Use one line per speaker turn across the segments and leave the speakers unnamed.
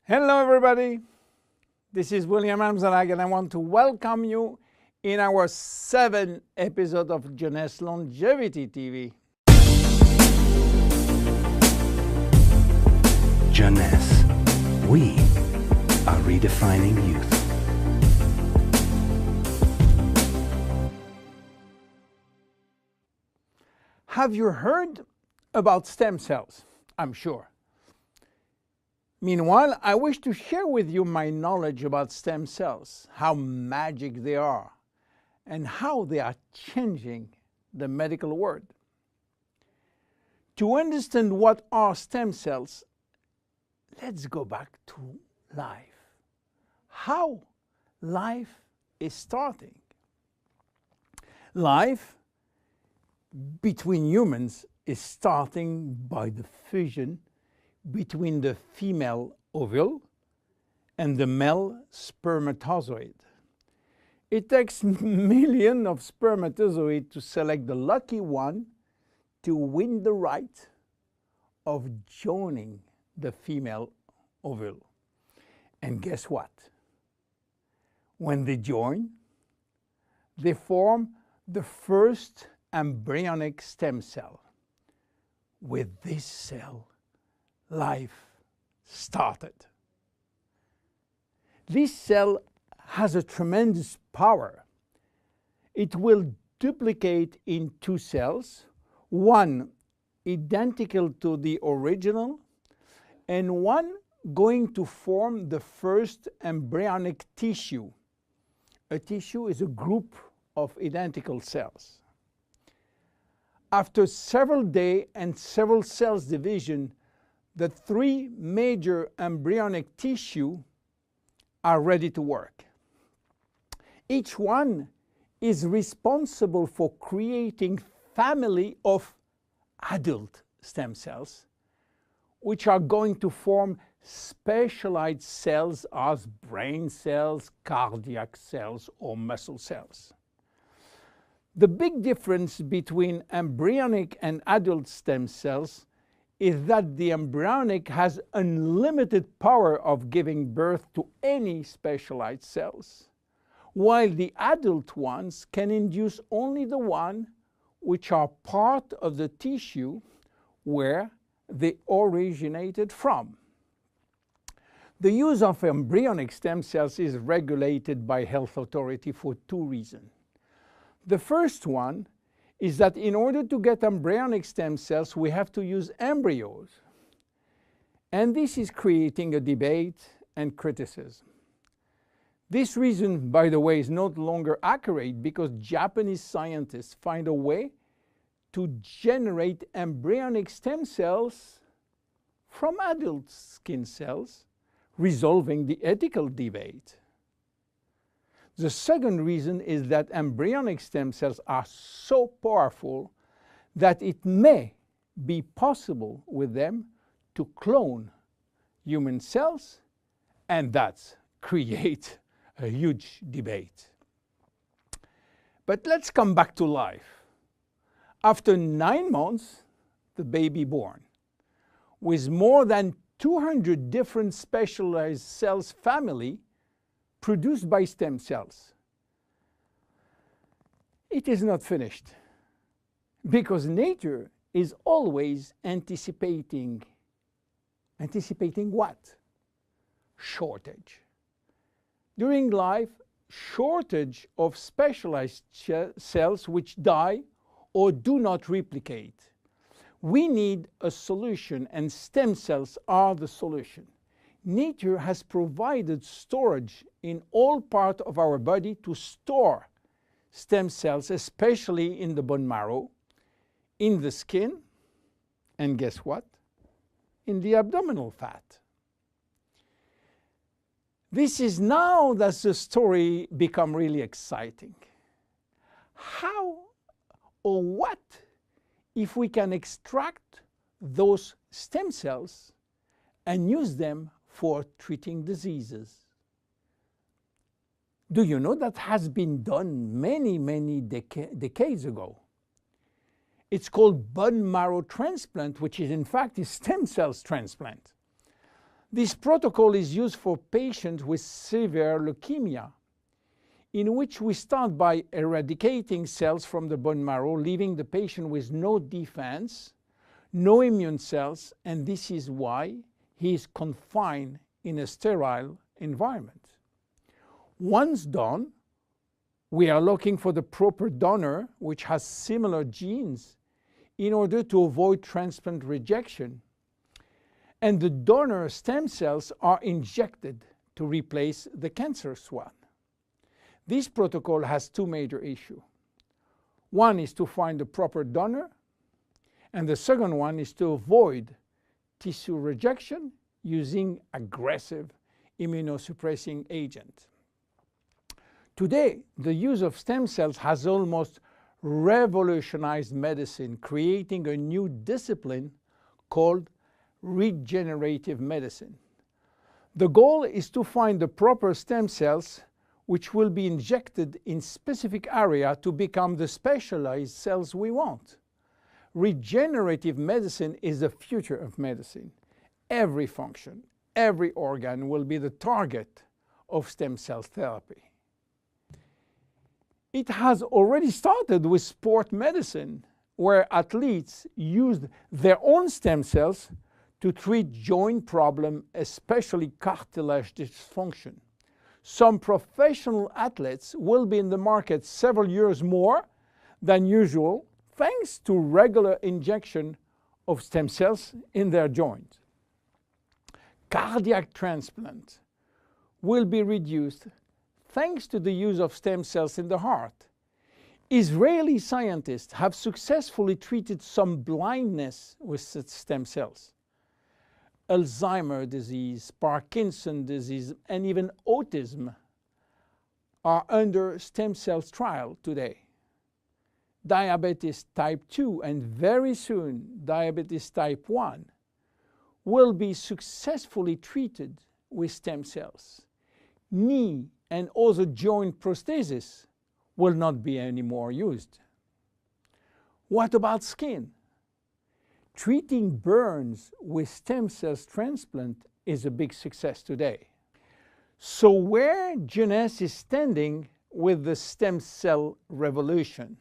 Hello everybody, this is William Amzalag and I want to welcome you in our 7th episode of Jeunesse Longevity TV.
Jeunesse, we are redefining youth.
Have you heard about stem cells? I'm sure. Meanwhile, I wish to share with you my knowledge about stem cells, how magic they are, and how they are changing the medical world. To understand what are stem cells, let's go back to life. How life is starting. Life between humans is starting by the fusion between the female ovule and the male spermatozoid. It takes millions of spermatozoids to select the lucky one to win the right of joining the female ovule. And guess what? When they join, they form the first embryonic stem cell. With this cell, life started. This cell has a tremendous power. It will duplicate in 2 cells, one identical to the original, and one going to form the first embryonic tissue. A tissue is a group of identical cells. After several days and several cells division, the 3 major embryonic tissue are ready to work. Each one is responsible for creating family of adult stem cells, which are going to form specialized cells as brain cells, cardiac cells, or muscle cells. The big difference between embryonic and adult stem cells is that the embryonic has unlimited power of giving birth to any specialized cells, while the adult ones can induce only the one which are part of the tissue where they originated from. The use of embryonic stem cells is regulated by health authority for 2 reasons. The first one is that in order to get embryonic stem cells, we have to use embryos. And this is creating a debate and criticism. This reason, by the way, is no longer accurate because Japanese scientists find a way to generate embryonic stem cells from adult skin cells, resolving the ethical debate. The second reason is that embryonic stem cells are so powerful that it may be possible with them to clone human cells, and that's create a huge debate. But let's come back to life. After 9 months, the baby born, with more than 200 different specialized cells family produced by stem cells. It is not finished because nature is always anticipating what? Shortage. During life, shortage of specialized cells which die or do not replicate. We need a solution, and stem cells are the solution. Nature has provided storage in all parts of our body to store stem cells, especially in the bone marrow, in the skin, and guess what? In the abdominal fat. This is now that the story becomes really exciting. How or what if we can extract those stem cells and use them for treating diseases? Do you know that has been done many decades ago? It's called bone marrow transplant, which is in fact a stem cells transplant. This protocol is used for patients with severe leukemia, in which we start by eradicating cells from the bone marrow, leaving the patient with no defense, no immune cells, and this is why he is confined in a sterile environment. Once done, we are looking for the proper donor which has similar genes in order to avoid transplant rejection. And the donor stem cells are injected to replace the cancerous one. This protocol has two major issues. One is to find the proper donor, and the second one is to avoid tissue rejection using aggressive immunosuppressing agent. Today, the use of stem cells has almost revolutionized medicine, creating a new discipline called regenerative medicine. The goal is to find the proper stem cells which will be injected in specific area to become the specialized cells we want. Regenerative medicine is the future of medicine. Every function, every organ will be the target of stem cell therapy. It has already started with sport medicine, where athletes used their own stem cells to treat joint problems, especially cartilage dysfunction. Some professional athletes will be in the market several years more than usual, thanks to regular injection of stem cells in their joint. Cardiac transplant will be reduced thanks to the use of stem cells in the heart. Israeli scientists have successfully treated some blindness with stem cells. Alzheimer's disease, Parkinson's disease, and even autism are under stem cells trial today. Diabetes type 2 and very soon diabetes type 1 will be successfully treated with stem cells. Knee and other joint prosthesis will not be anymore used. What about skin? Treating burns with stem cells transplant is a big success today. So where Jeunesse is standing with the stem cell revolution?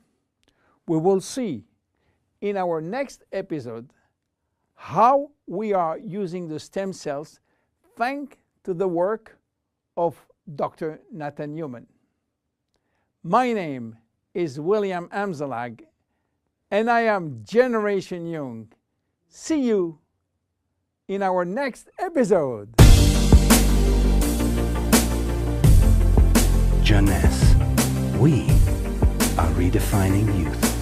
We will see in our next episode how we are using the stem cells thanks to the work of Dr. Nathan Newman. My name is William Amzalag, and I am Generation Young. See you in our next episode.
Jeunesse. We are redefining youth.